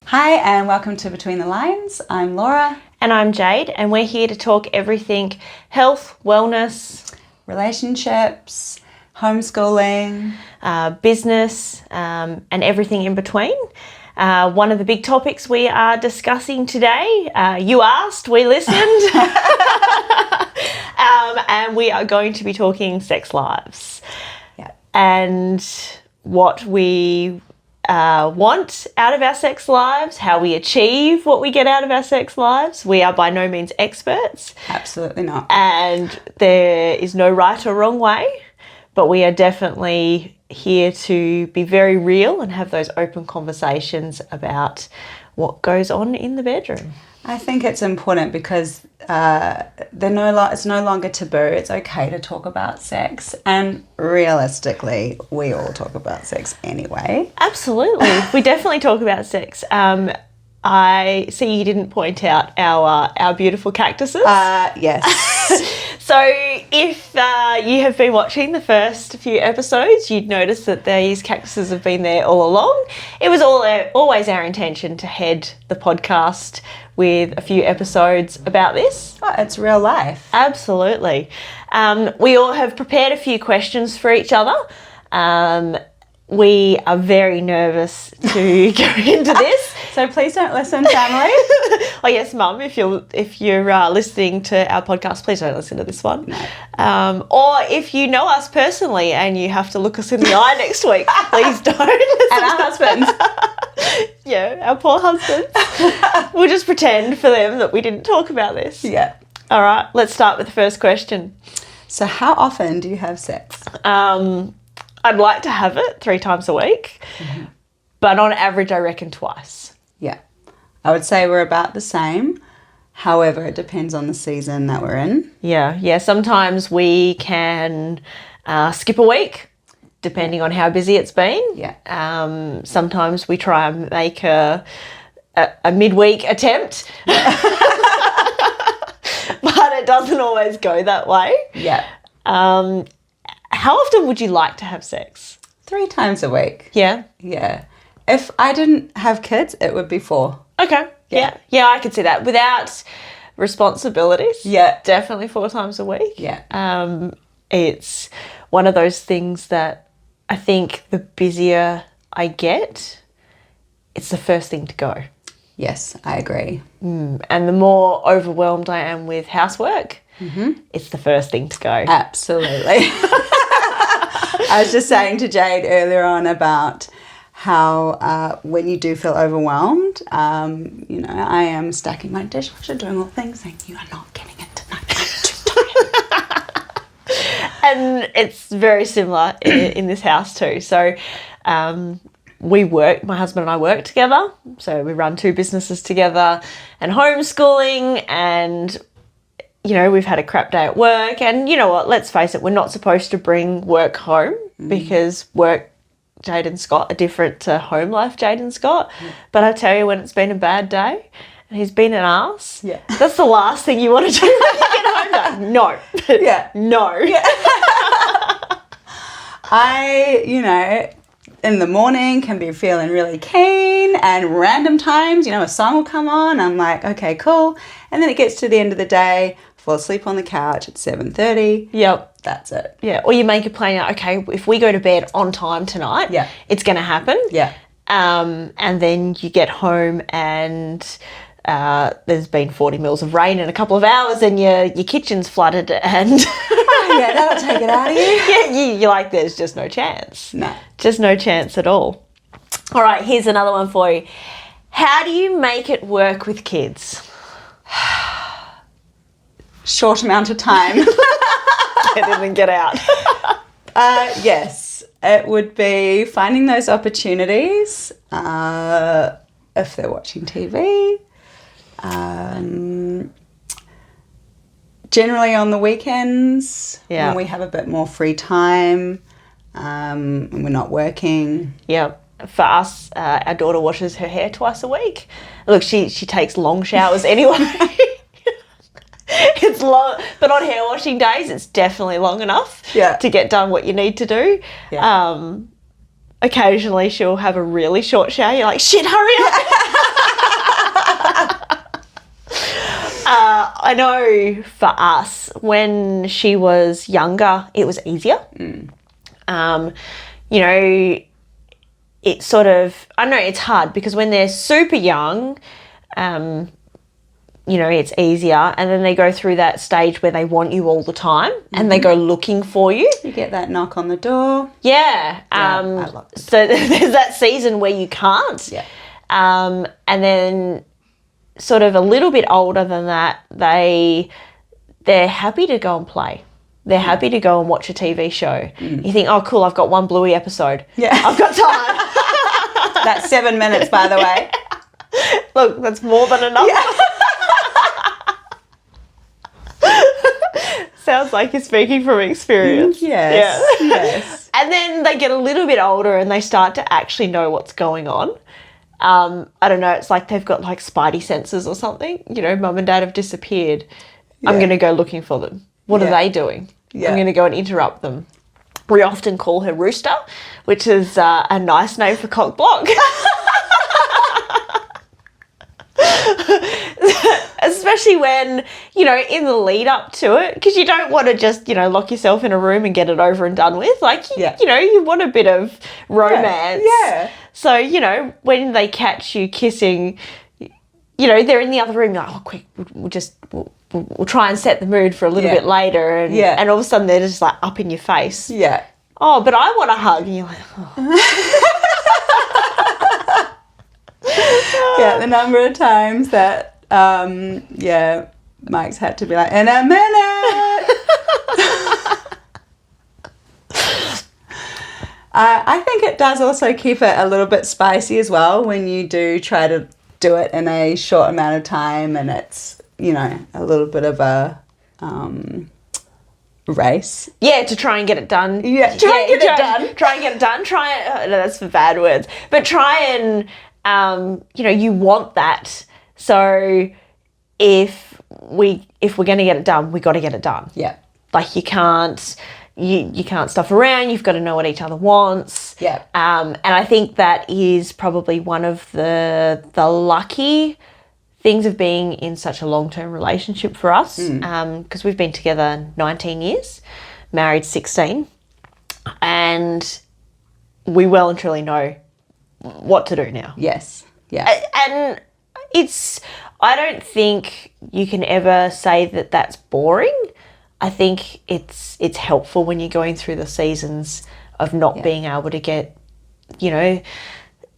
Hi and welcome to Between the Lines. I'm Laura. And I'm Jade, and we're here to talk everything health, wellness, relationships, homeschooling, business, and everything in between. One of the big topics we are discussing today, you asked, we listened, and we are going to be talking sex lives. Yeah. And what we want out of our sex lives, how we achieve what we get out of our sex lives. We are by no means experts. Absolutely not. And there is no right or wrong way, but we are definitely here to be very real and have those open conversations about what goes on in the bedroom. I think it's important because it's no longer taboo. It's okay to talk about sex, and realistically, we all talk about sex anyway. Absolutely. We definitely talk about sex. I see you didn't point out our beautiful cactuses. Yes. So if you have been watching the first few episodes, you'd notice that these cactuses have been there all along. It was always our intention to head the podcast with a few episodes about this. Oh, it's real life. Absolutely. We all have prepared a few questions for each other. We are very nervous to go into this. So please don't listen, family. Oh yes, Mum, if you're listening to our podcast, please don't listen to this one. No. Or if you know us personally and you have to look us in the eye next week, please don't listen. And our husbands. Yeah, our poor husbands. We'll just pretend for them that we didn't talk about this. Yeah. All right, let's start with the first question. So how often do you have sex? I'd like to have it 3 times a week, but on average, I reckon twice. Yeah. I would say we're about the same. However, it depends on the season that we're in. Yeah. Sometimes we can skip a week, depending on how busy it's been. Yeah. Sometimes we try and make a midweek attempt, but it doesn't always go that way. Yeah. How often would you like to have sex? 3 times a week. Yeah. Yeah. If I didn't have kids, it would be 4. Okay. Yeah, I could see that. Without responsibilities. Yeah. Definitely 4 times a week. Yeah. It's one of those things that I think the busier I get, it's the first thing to go. Yes, I agree. And the more overwhelmed I am with housework, it's the first thing to go. Absolutely. I was just saying to Jade earlier on about how when you do feel overwhelmed, I am stacking my dishwasher, doing all things, saying, you are not getting it tonight. I'm too tired. And it's very similar in this house too. So my husband and I work together. So we run 2 businesses together and homeschooling, and we've had a crap day at work, and you know what, let's face it, we're not supposed to bring work home because work Jade and Scott are different to home life Jade and Scott. But I tell you, when it's been a bad day and he's been an ass, that's the last thing you want to do when you get home. No. Yeah. No. Yeah. In the morning can be feeling really keen, and random times, a song will come on. I'm like, okay, cool. And then it gets to the end of the day, fall asleep on the couch at 7:30. Yep. That's it. Yeah. Or you make a plan out, okay, if we go to bed on time tonight, it's going to happen. Yeah. And then you get home and there's been 40 mils of rain in a couple of hours and your kitchen's flooded and... yeah, that'll take it out of you. Yeah, you're like, there's just no chance. No. Just no chance at all. All right, here's another one for you. How do you make it work with kids? Short amount of time. Get in and get out. Yes, it would be finding those opportunities if they're watching TV. Generally on the weekends when we have a bit more free time and we're not working. Yeah. For us, our daughter washes her hair twice a week. Look, she takes long showers anyway. It's long, but on hair washing days, it's definitely long enough to get done what you need to do. Yeah. Occasionally, she'll have a really short shower. You're like, shit, hurry up. I know for us, when she was younger, it was easier. You know, it's sort of, I know it's hard because when they're super young, you know, it's easier. And then they go through that stage where they want you all the time and they go looking for you. You get that knock on the door. Yeah. I love it. So there's that season where you can't. Yeah. And then sort of a little bit older than that, they're happy to go and play. They're happy to go and watch a TV show. You think, oh, cool, I've got one Bluey episode. Yeah. I've got time. That's 7 minutes, by the way. Look, that's more than enough. Yeah. Sounds like you're speaking from experience. Yes. Yeah. Yes. And then they get a little bit older and they start to actually know what's going on. I don't know, it's like they've got like spidey senses or something. You know, mum and dad have disappeared. Yeah. I'm going to go looking for them. What are Yeah. they doing? Yeah. I'm going to go and interrupt them. We often call her Rooster, which is a nice name for cock block. Especially when, you know, in the lead up to it, because you don't want to just, you know, lock yourself in a room and get it over and done with. Like, you know, you want a bit of romance. Yeah. So, you know, when they catch you kissing, you know, they're in the other room, you're like, oh, quick, we'll try and set the mood for a little bit later. And all of a sudden they're just like up in your face. Yeah. Oh, but I want a hug. And you're like, oh. Yeah, the number of times that, Mike's had to be like, in a minute. I think it does also keep it a little bit spicy as well when you do try to do it in a short amount of time and it's, you know, a little bit of a race. Yeah, to try and get it done. Yeah, try and get it done. Try and get it done. No, that's for bad words. But try and, you know, you want that. So if we're going to get it done, we got to get it done. Yeah. Like you can't stuff around. You've got to know what each other wants. Yeah. And I think that is probably one of the lucky things of being in such a long-term relationship for us. Because we've been together 19 years, married 16, and we well and truly know what to do now. Yes. Yeah. And I don't think you can ever say that that's boring. I think it's helpful when you're going through the seasons of not being able to get, you know,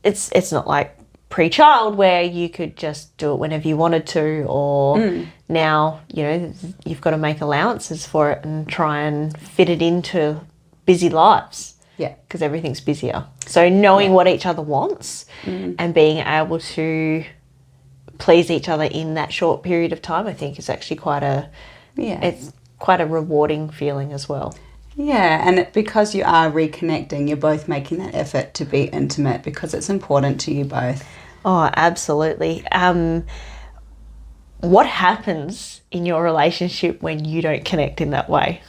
it's not like pre-child where you could just do it whenever you wanted to, or now, you know, you've got to make allowances for it and try and fit it into busy lives. Yeah. Because everything's busier. So knowing what each other wants and being able to please each other in that short period of time, I think is actually it's quite a rewarding feeling as well. Yeah, and because you are reconnecting, you're both making that effort to be intimate because it's important to you both. Oh, absolutely. What happens in your relationship when you don't connect in that way?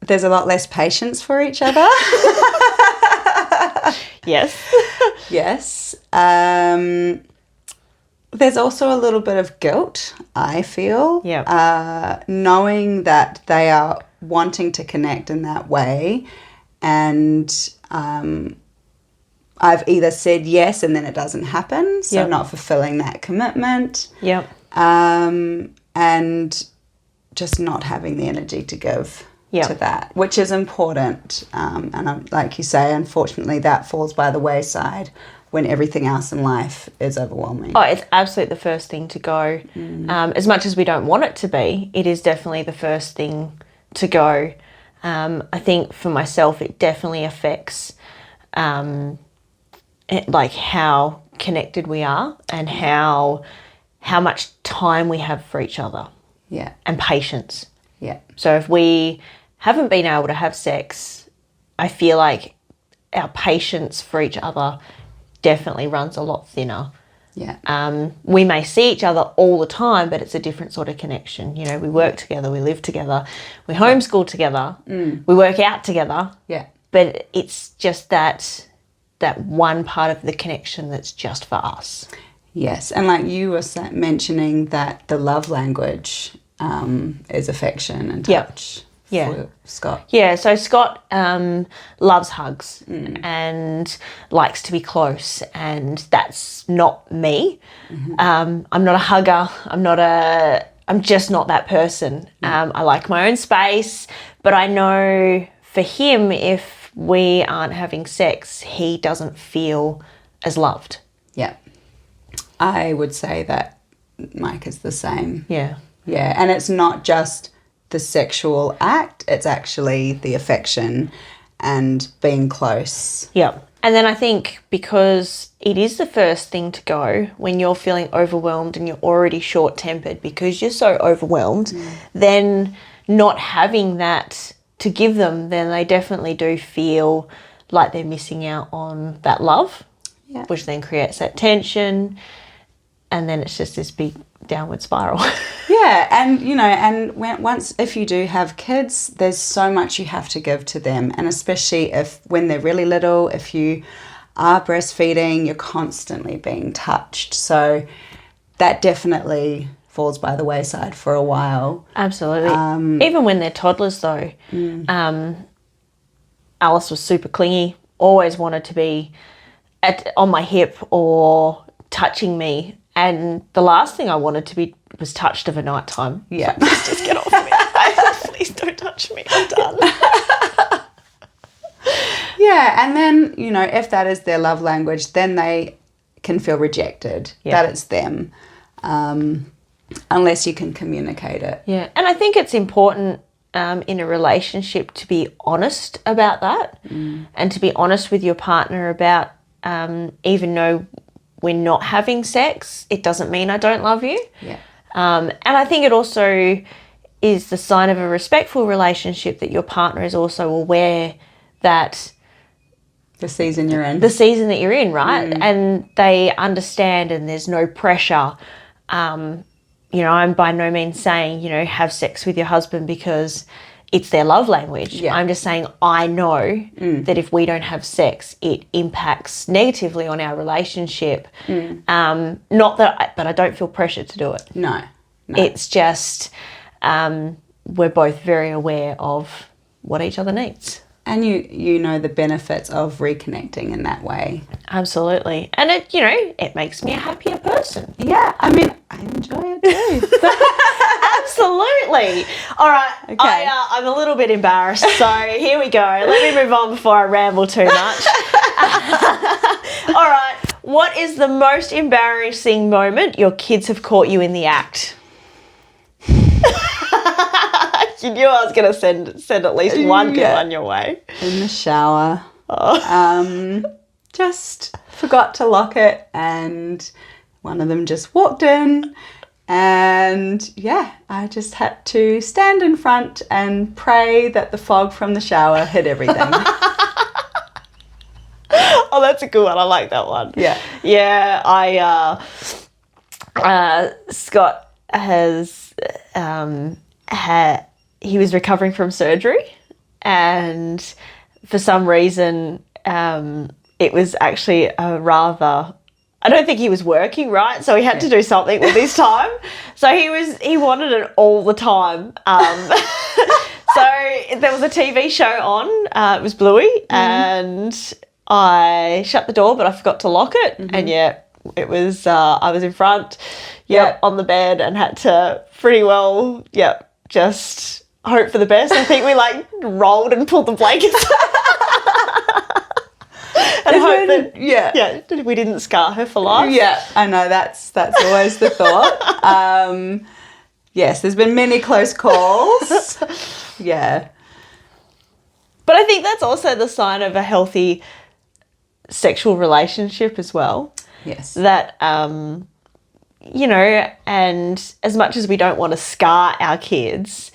There's a lot less patience for each other. Yes. Yes. There's also a little bit of guilt, I feel. Yeah. Knowing that they are wanting to connect in that way, and I've either said yes and then it doesn't happen, so not fulfilling that commitment. Yep. And just not having the energy to give to that, which is important. And like you say, unfortunately, that falls by the wayside when everything else in life is overwhelming. Oh, it's absolutely the first thing to go. As much as we don't want it to be, it is definitely the first thing to go. I think for myself, it definitely affects like how connected we are and how much time we have for each other. Yeah. And patience. Yeah. So if we haven't been able to have sex, I feel like our patience for each other definitely runs a lot thinner. Yeah. We may see each other all the time, but it's a different sort of connection. You know, we work together, we live together, we homeschool together, we work out together. Yeah. But it's just that that one part of the connection that's just for us. Yes, and like you were mentioning that the love language is affection and touch for Scott. Yeah, so Scott loves hugs and likes to be close, and that's not me. I'm not a hugger. I'm just not that person. I like my own space, but I know for him, if we aren't having sex, he doesn't feel as loved. Yeah. I would say that Mike is the same. Yeah. Yeah, and it's not just the sexual act, it's actually the affection and being close. Yeah. And then I think because it is the first thing to go when you're feeling overwhelmed and you're already short-tempered because you're so overwhelmed, then not having that to give them, then they definitely do feel like they're missing out on that love, which then creates that tension. And then it's just this big downward spiral. Yeah, and if you do have kids, there's so much you have to give to them, and especially when they're really little, if you are breastfeeding, you're constantly being touched. So that definitely falls by the wayside for a while. Absolutely. Even when they're toddlers, though, Alice was super clingy, always wanted to be on my hip or touching me. And the last thing I wanted to be was touched of a night time. Yeah. Please just get off me. Please don't touch me. I'm done. Yeah, and then, if that is their love language, then they can feel rejected, that it's them, unless you can communicate it. Yeah, and I think it's important in a relationship to be honest about that and to be honest with your partner about even though we're not having sex, it doesn't mean I don't love you. Yeah. And I think it also is the sign of a respectful relationship that your partner is also aware that the season you're in. The season that you're in, right? And they understand and there's no pressure. I'm by no means saying, have sex with your husband because it's their love language. Yeah. I'm just saying I know that if we don't have sex, it impacts negatively on our relationship. Not that, but I don't feel pressure to do it. No. It's just we're both very aware of what each other needs. And you know the benefits of reconnecting in that way. Absolutely. And it makes me a happier person. Yeah, I mean, I enjoy it too. Absolutely. All right. Okay. I'm a little bit embarrassed, so here we go. Let me move on before I ramble too much. All right. What is the most embarrassing moment your kids have caught you in the act? You knew I was going to send at least one good one your way. In the shower. Just forgot to lock it, and one of them just walked in, and I just had to stand in front and pray that the fog from the shower hid everything. Oh, that's a good one. I like that one. Yeah. Yeah, Scott has he was recovering from surgery, and for some reason it was actually a rather, I don't think he was working, right? So he had to do something with his time. So he wanted it all the time. So there was a TV show on, it was Bluey, and I shut the door, but I forgot to lock it. And it was, I was in front, on the bed, and had to pretty well, just hope for the best. I think we rolled and pulled the blankets and hope that we didn't scar her for life. Yeah, I know, that's always the thought. Yes, there's been many close calls. Yeah. But I think that's also the sign of a healthy sexual relationship as well. Yes. That, and as much as we don't want to scar our kids,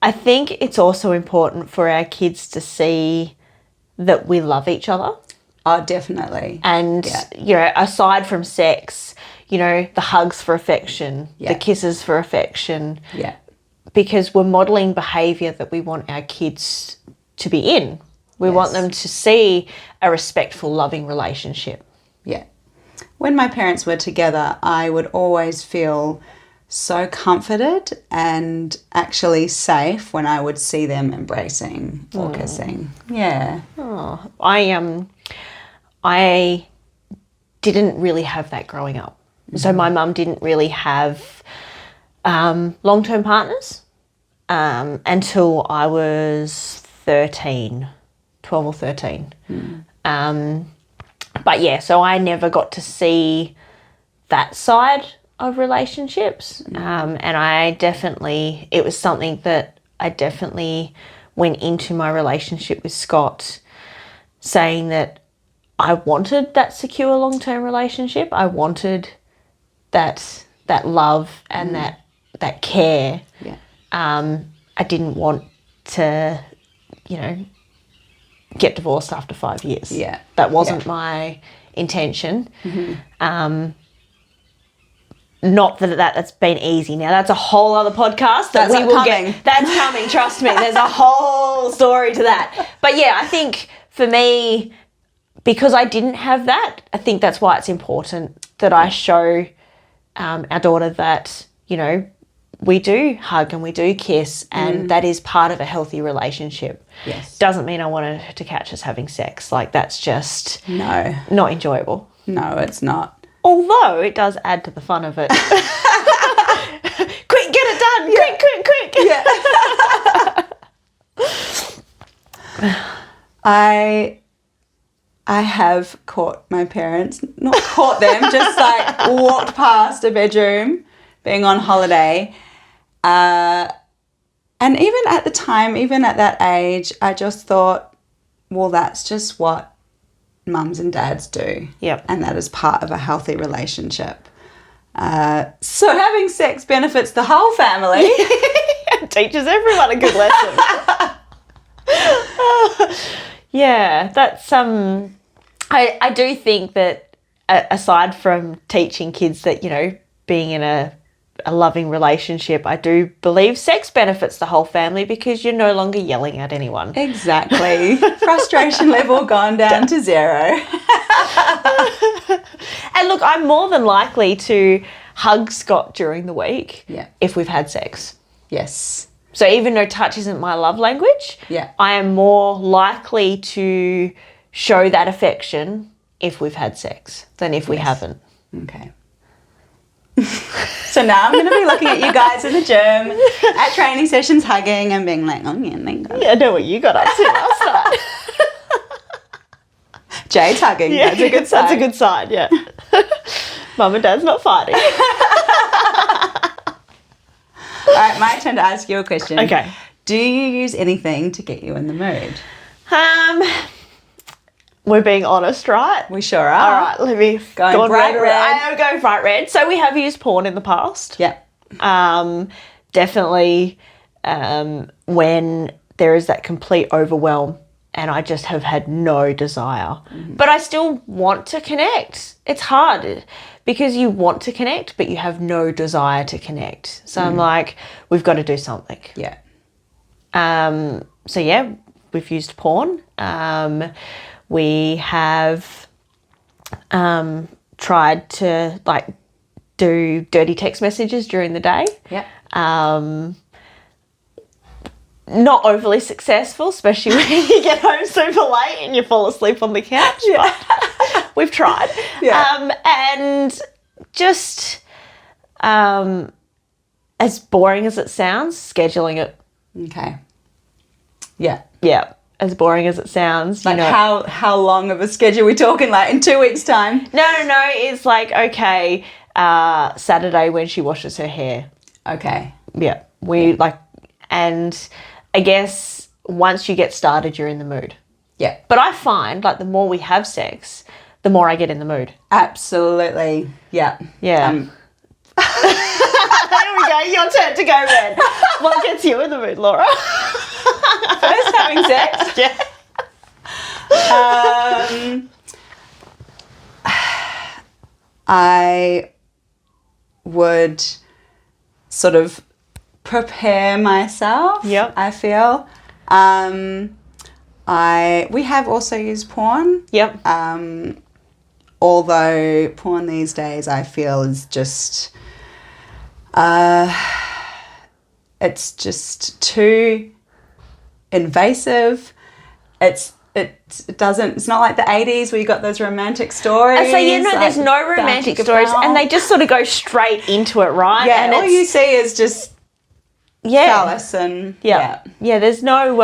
I think it's also important for our kids to see that we love each other. Oh, definitely. And, aside from sex, the hugs for affection, the kisses for affection. Yeah. Because we're modelling behaviour that we want our kids to be in. We want Yes. them to see a respectful, loving relationship. Yeah. When my parents were together, I would always feel so comforted and actually safe when I would see them embracing or kissing. Yeah. Oh, I didn't really have that growing up. So my mum didn't really have long-term partners until I was 13, 12 or 13. But yeah, so I never got to see that side of relationships. And it was something that I definitely went into my relationship with Scott saying that I wanted that secure long-term relationship. I wanted that love and that care. Yeah. I didn't want to, get divorced after 5 years. Yeah. That wasn't my intention. Not that's been easy. Now that's a whole other podcast that That's we will upcoming. get. That's coming. Trust me. There's a whole story to that. But yeah, I think for me, because I didn't have that, I think that's why it's important that I show our daughter that, we do hug and we do kiss, and that is part of a healthy relationship. Yes. Doesn't mean I want her to catch us having sex. Like, that's just No. not enjoyable. No, it's not. Although it does add to the fun of it. Quick, get it done. Yeah. Quick. Yeah. I have caught my parents, not caught them, just like walked past a bedroom being on holiday. And even at the time, even at that age, I just thought, well, that's just what mums and dads do. Yep. And that is part of a healthy relationship. So having sex benefits the whole family. Teaches everyone a good lesson. Yeah, that's I do think that aside from teaching kids that, being in a loving relationship, I do believe sex benefits the whole family because you're no longer yelling at anyone. Exactly. Frustration level gone down to zero. And look, I'm more than likely to hug Scott during the week if we've had sex. Yes. So even though touch isn't my love language, I am more likely to show that affection if we've had sex than if we haven't. Okay. So now I'm going to be looking at you guys in the gym, at training sessions, hugging and being like, oh yeah, thank God. Yeah, I know what you got up to last night. Jade's hugging. Yeah, That's a good sign. That's a good sign, yeah. Mum and Dad's not fighting. All right, my turn to ask you a question. Okay. Do you use anything to get you in the mood? We're being honest, right? We sure are. All right, let me Going bright red. I am going bright red. So we have used porn in the past. Yeah. Definitely when there is that complete overwhelm and I just have had no desire. But I still want to connect. It's hard because you want to connect, but you have no desire to connect. So I'm like, we've got to do something. Yeah. So yeah, we've used porn. We have tried to do dirty text messages during the day. Yeah. Not overly successful, especially when you get home super late and you fall asleep on the couch. Yeah. But we've tried. Yeah. And just as boring as it sounds, scheduling it. Okay. Yeah. Yeah. As boring as it sounds. Like how long of a schedule are we talking? Like in 2 weeks' time? No. It's like, okay, Saturday when she washes her hair. Okay. Yeah. And I guess once you get started, you're in the mood. Yeah. But I find the more we have sex, the more I get in the mood. Absolutely. Yeah. Yeah. Here we go. Your turn to go red. What gets you in the mood, Laura? First having sex. Yeah. I would sort of prepare myself. Yep. I feel. We have also used porn. Yep. Although porn these days I feel is just it's just too invasive. It's not like the 80s where you got those romantic stories. So there's no romantic stories, and they just sort of go straight into it, right? Yeah, and all you see is just phallus and there's no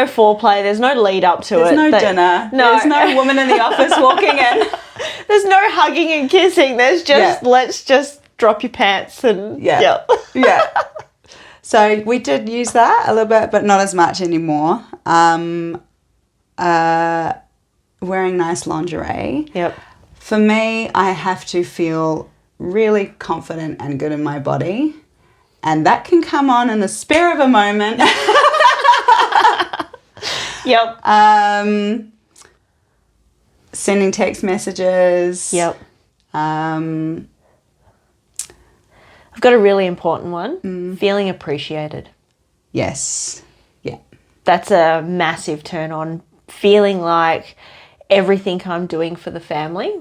foreplay, there's no lead up to there's it. No dinner. No. There's no woman in the office walking in. There's no hugging and kissing. There's just let's just drop your pants and yeah. So we did use that a little bit, but not as much anymore. Wearing nice lingerie. Yep. For me, I have to feel really confident and good in my body. And that can come on in the spur of a moment. Yep. Sending text messages. Yep. I've I've got a really important one. Feeling appreciated. Yes. Yeah. That's a massive turn on. Feeling like everything I'm doing for the family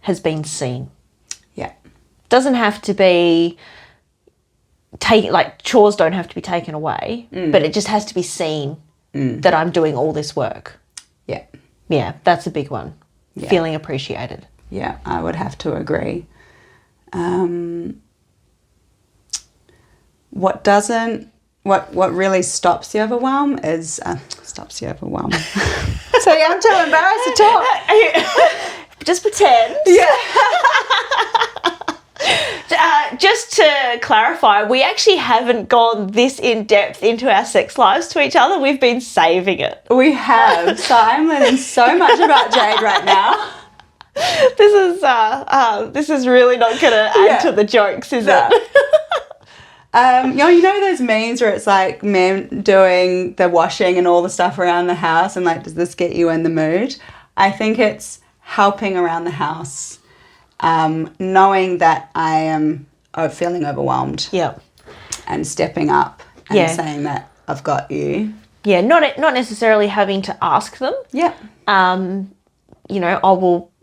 has been seen. Yeah. Doesn't have to be chores don't have to be taken away, but it just has to be seen that I'm doing all this work. Yeah. Yeah, that's a big one. Yeah. Feeling appreciated. Yeah, I would have to agree. What really stops the overwhelm is stops the overwhelm. So yeah, I'm too embarrassed to talk. Just pretend. Yeah. Just to clarify, we actually haven't gone this in depth into our sex lives to each other. We've been saving it. We have. So I'm learning so much about Jade right now. This is really not going to add to the jokes, is it? You know those memes where it's like men doing the washing and all the stuff around the house and like, does this get you in the mood? I think it's helping around the house, knowing that I am feeling overwhelmed. Yeah. And stepping up and saying that I've got you. Yeah, not necessarily having to ask them. Yeah.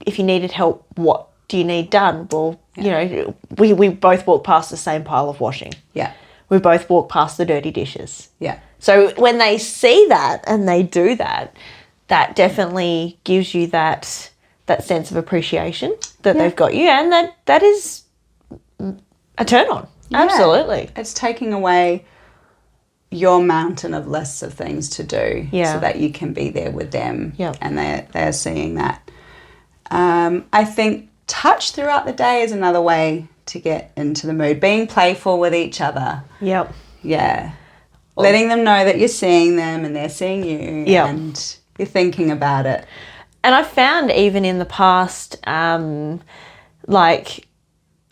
If you needed help, what do you need done? Well, we both walk past the same pile of washing. Yeah. We both walk past the dirty dishes. Yeah. So when they see that and they do that, that definitely gives you that sense of appreciation that they've got you, and that is a turn on. Yeah. Absolutely. It's taking away your mountain of lists of things to do so that you can be there with them and they're seeing that. I think touch throughout the day is another way to get into the mood. Being playful with each other. Yep. Yeah. Letting them know that you're seeing them and they're seeing you and you're thinking about it. And I've found even in the past, online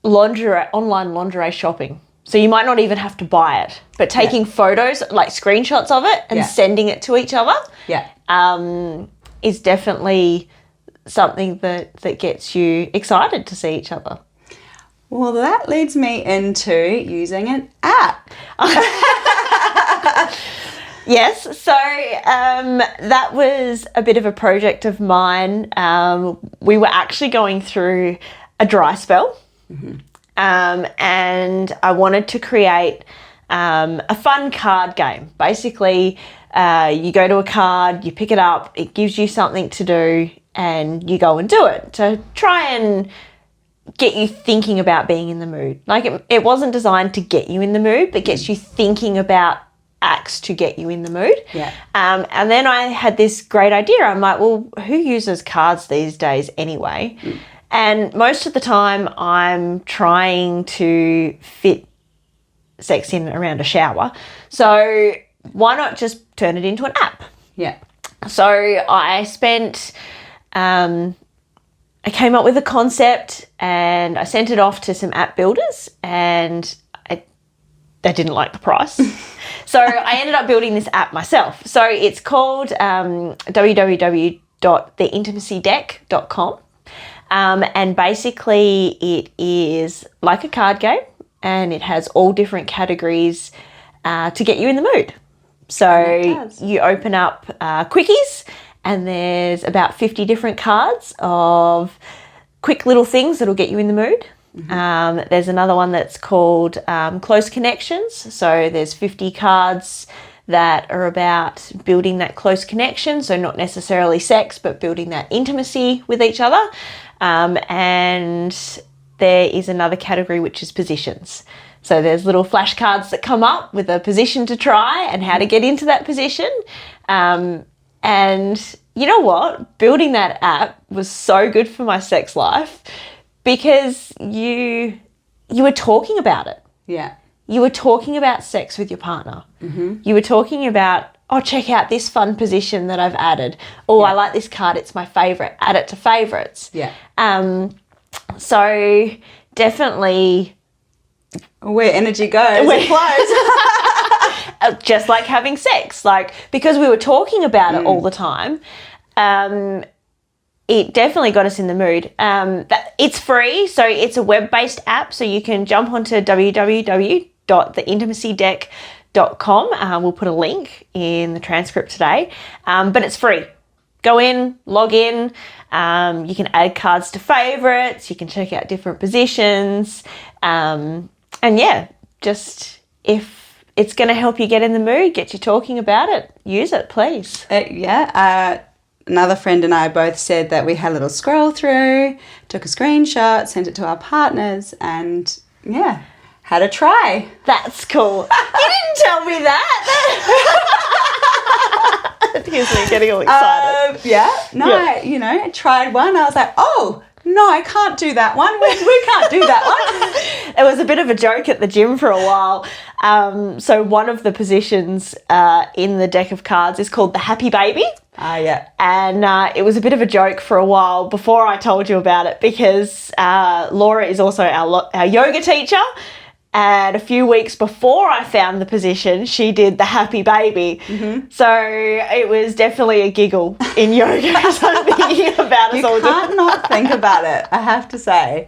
lingerie shopping. So you might not even have to buy it, but taking photos, like screenshots of it and sending it to each other is definitely something that gets you excited to see each other. Well, that leads me into using an app. Yes, so that was a bit of a project of mine. We were actually going through a dry spell. Mm-hmm. And I wanted to create a fun card game. Basically, you go to a card, you pick it up, it gives you something to do, and you go and do it to try and get you thinking about being in the mood. Like it wasn't designed to get you in the mood, but gets you thinking about acts to get you in the mood. Yeah. And then I had this great idea. I'm like, well, who uses cards these days anyway? Mm. And most of the time I'm trying to fit sex in around a shower. So why not just turn it into an app? Yeah. So I spent, I came up with a concept and I sent it off to some app builders, and they didn't like the price. So I ended up building this app myself. So it's called www.theintimacydeck.com. And basically it is like a card game, and it has all different categories to get you in the mood. So does. you open up quickies, and there's about 50 different cards of quick little things that'll get you in the mood. There's another one that's called Close Connections. So there's 50 cards that are about building that close connection. So not necessarily sex, but building that intimacy with each other. And there is another category, which is positions. So there's little flashcards that come up with a position to try and how to get into that position. And you know what? Building that app was so good for my sex life because you were talking about it. Yeah. You were talking about sex with your partner. Mm-hmm. You were talking about, oh, check out this fun position that I've added. Oh, I like this card. It's my favourite. Add it to favourites. Yeah. So definitely... Where energy goes, it flows. Just like having sex. Like, because we were talking about it all the time, it definitely got us in the mood. It's free, so it's a web-based app, so you can jump onto www.theintimacydeck.com. We'll put a link in the transcript today, but it's free. Go in, log in. You can add cards to favourites. You can check out different positions. And yeah, just if it's going to help you get in the mood, get you talking about it, use it, please. Another friend and I both said that we had a little scroll through, took a screenshot, sent it to our partners, and yeah, had a try. That's cool. You didn't tell me that. Here's me getting all excited. I tried one. I was like, oh, no, I can't do that one. We can't do that one. It was a bit of a joke at the gym for a while. So one of the positions in the deck of cards is called the Happy Baby. Yeah. And it was a bit of a joke for a while before I told you about it because Laura is also our yoga teacher. And a few weeks before I found the position, she did the Happy Baby. Mm-hmm. So it was definitely a giggle in yoga as I'm thinking about us all. You can't not think about it, I have to say.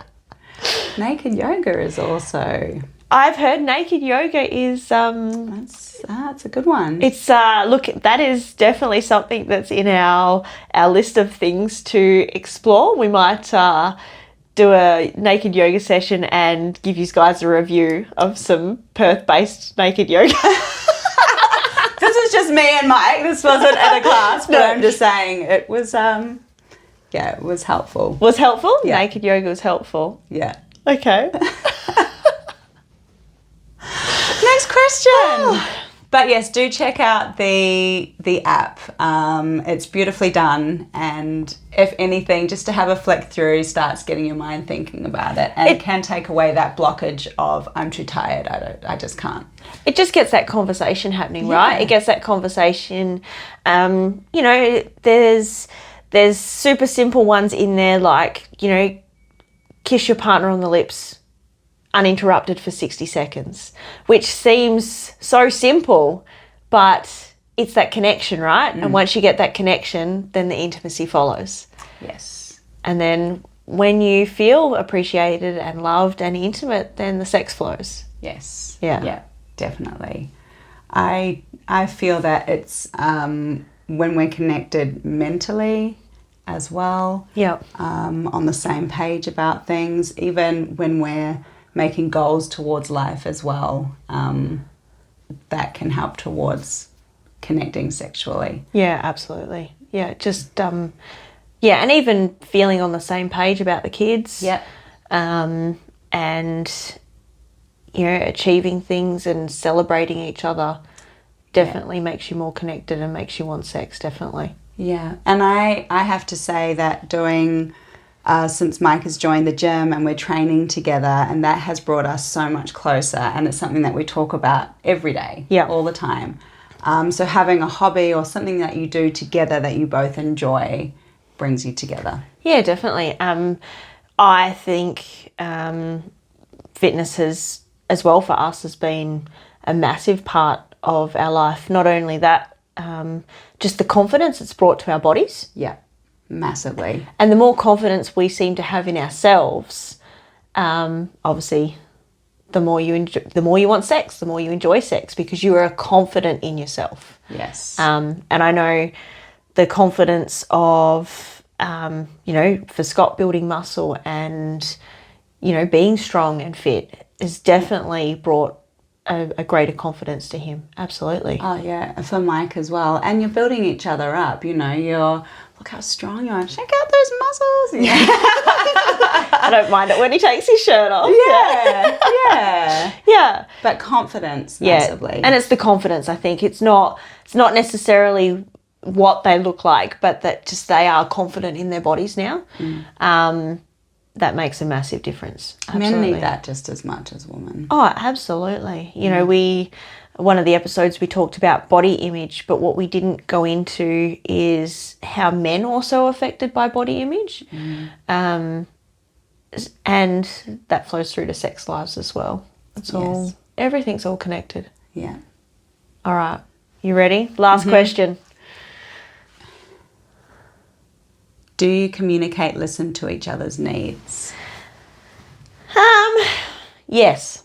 Naked yoga is also... I've heard naked yoga is... That's a good one. It's, look, that is definitely something that's in our list of things to explore. We might... do a naked yoga session and give you guys a review of some Perth-based naked yoga. This is just me and Mike. This wasn't at a class, but I'm just saying it was, it was helpful. Was helpful? Yeah. Naked yoga was helpful. Yeah. Okay. Next question. But yes, do check out the app. It's beautifully done, and if anything, just to have a flick through starts getting your mind thinking about it, and it can take away that blockage of I'm too tired. I just can't. It just gets that conversation happening, right? It gets that conversation. There's super simple ones in there like kiss your partner on the lips uninterrupted for 60 seconds, which seems so simple, but it's that connection, right? And once you get that connection, then the intimacy follows. Yes. And then when you feel appreciated and loved and intimate, then the sex flows. Yes. Yeah. Yeah, definitely. I feel that it's when we're connected mentally as well. Yeah. On the same page about things, even when we're making goals towards life as well, that can help towards connecting sexually. Yeah, absolutely. Yeah, just and even feeling on the same page about the kids. Yeah. And achieving things and celebrating each other definitely makes you more connected and makes you want sex, definitely. Yeah, and I have to say that doing since Mike has joined the gym and we're training together, and that has brought us so much closer, and it's something that we talk about every day, all the time. So having a hobby or something that you do together that you both enjoy brings you together. Yeah, definitely. I think fitness has, as well for us, has been a massive part of our life. Not only that, just the confidence it's brought to our bodies. Yeah. Massively. And the more confidence we seem to have in ourselves, obviously the more you want sex, the more you enjoy sex, because you are confident in yourself. Yes. And I know the confidence of, for Scott, building muscle and, being strong and fit has definitely brought a greater confidence to him. Absolutely. Oh, yeah, for Mike as well. And you're building each other up, you're, look how strong you are. Check out those muscles. Yeah. I don't mind it when he takes his shirt off. Yeah, yeah. Yeah. But confidence, massively. And it's the confidence, I think. It's not necessarily what they look like, but that just they are confident in their bodies now. That makes a massive difference. Absolutely. Men need that just as much as women. Oh, absolutely. One of the episodes we talked about body image, but what we didn't go into is how men also are affected by body image. And that flows through to sex lives as well. Everything's all connected. Yeah. All right. You ready? Last question. Do you communicate, listen to each other's needs? Yes.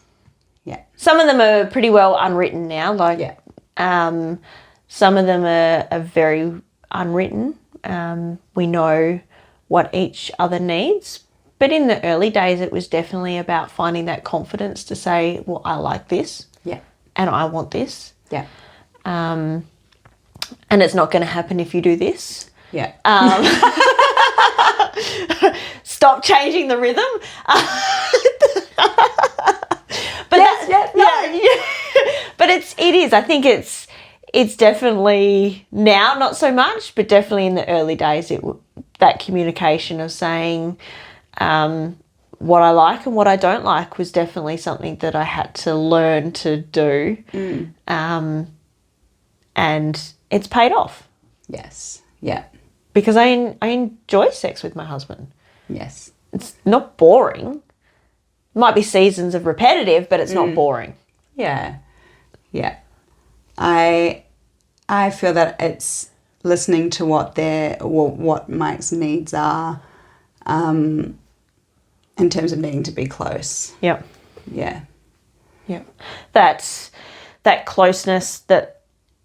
Yeah. Some of them are pretty well unwritten now. Some of them are very unwritten. We know what each other needs. But in the early days, it was definitely about finding that confidence to say, well, I like this. Yeah. And I want this. Yeah. And it's not going to happen if you do this. Yeah. Stop changing the rhythm. But but it is. I think it's definitely now not so much, but definitely in the early days, that communication of saying what I like and what I don't like was definitely something that I had to learn to do, and it's paid off. Yes. Yeah. Because I enjoy sex with my husband. Yes. It's not boring. Might be seasons of repetitive, but it's not boring. Yeah. Yeah. I feel that it's listening to what Mike's needs are, in terms of needing to be close. Yep. Yeah. Yep. That's that closeness that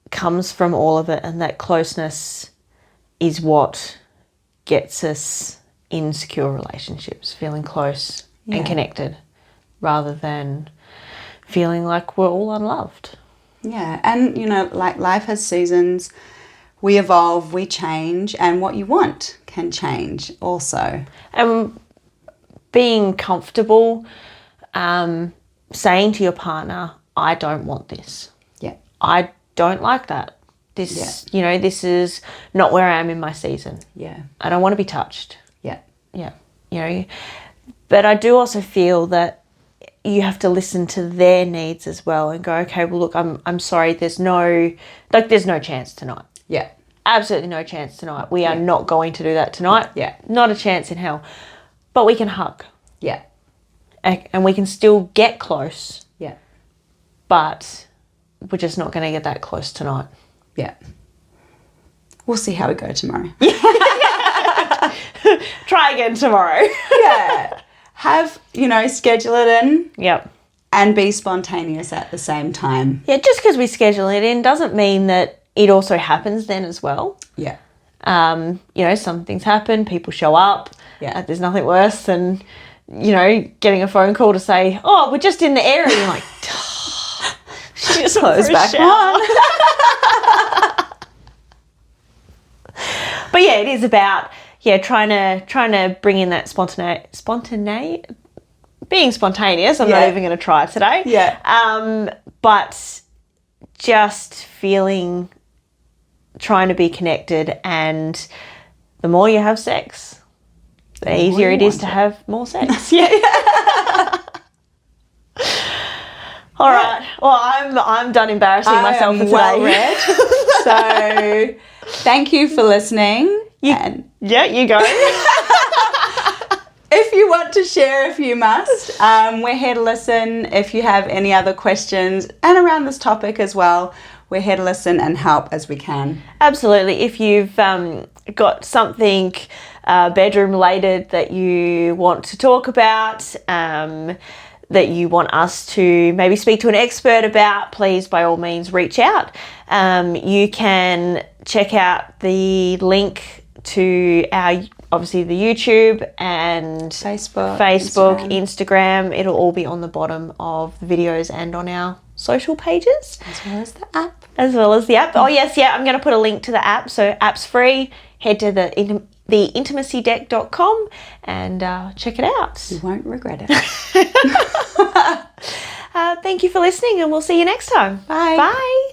comes from all of it, and that closeness is what gets us in secure relationships, feeling close and connected rather than feeling like we're all unloved. Yeah, and like life has seasons, we evolve, we change, and what you want can change also. And being comfortable, saying to your partner, I don't want this. Yeah. I don't like that. This is not where I am in my season. Yeah. I don't want to be touched. Yeah. Yeah. But I do also feel that you have to listen to their needs as well and go, okay, well, look, I'm sorry. There's no chance tonight. Yeah. Absolutely no chance tonight. We are not going to do that tonight. Yeah. Not a chance in hell. But we can hug. Yeah. And we can still get close. Yeah. But we're just not going to get that close tonight. Yeah. We'll see how we go tomorrow. Try again tomorrow. Yeah. Schedule it in. Yep. And be spontaneous at the same time. Yeah, just because we schedule it in doesn't mean that it also happens then as well. Yeah. Some things happen, people show up. Yeah. There's nothing worse than, getting a phone call to say, oh, we're just in the area. You're like, just close back on. But yeah, it is about trying to bring in that being spontaneous. I'm not even going to try it today. Yeah. But just trying to be connected, and the more you have sex, the easier it is to have more sex. Yeah. All right. Well, I'm done embarrassing myself for today. Well read. So, thank you for listening. You go. If you want to share, if you must, we're here to listen. If you have any other questions and around this topic as well, we're here to listen and help as we can. Absolutely. If you've got something bedroom related that you want to talk about, that you want us to maybe speak to an expert about, please by all means reach out. You can check out the link to our, obviously the YouTube and Facebook, Instagram. It'll all be on the bottom of the videos and on our social pages. As well as the app. Oh yes, yeah, I'm going to put a link to the app. So app's free. Head to the intimacydeck.com and check it out. You won't regret it. Thank you for listening, and we'll see you next time. Bye. Bye.